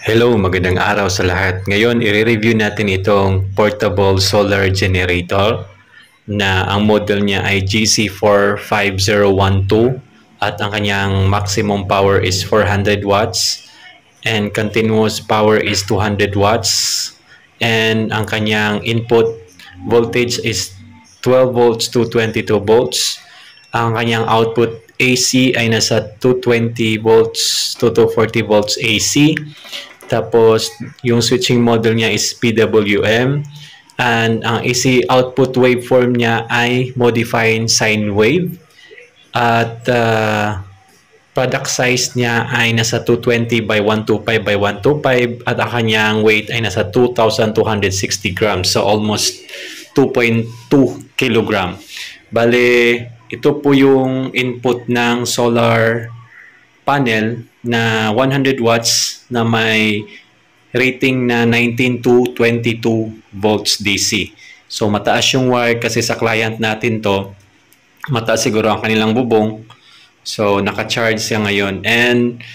Hello, magandang araw sa lahat. Ngayon, i-review natin itong portable solar generator na ang model niya ay GC45012 at ang kanyang maximum power is 400 watts and continuous power is 200 watts and ang kanyang input voltage is 12 volts to 22 volts. Ang kanyang output AC ay nasa 220 volts to 240 volts AC. Tapos, yung switching model niya is PWM. And ang AC output waveform niya ay modifying sine wave. At product size niya ay nasa 220 by 125 by 125. At ang kanyang weight ay nasa 2,260 grams. So, almost 2.2 kilogram. Bale, ito po yung input ng solar panel na 100 watts na may rating na 19 to 22 volts DC. So mataas yung wire kasi sa client natin to. Mataas siguro ang kanilang bubong. So naka-charge siya ngayon. And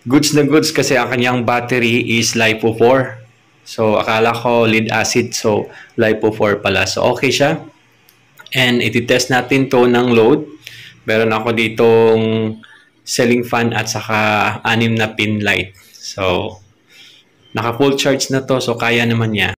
goods na goods kasi ang kanyang battery is LiPo4. So akala ko lead acid. So LiPo4 pala. So okay siya. And iti-test natin to ng load. Meron ako ditong ceiling fan at saka 6 na pin light. So, naka full charge na to. So, kaya naman niya.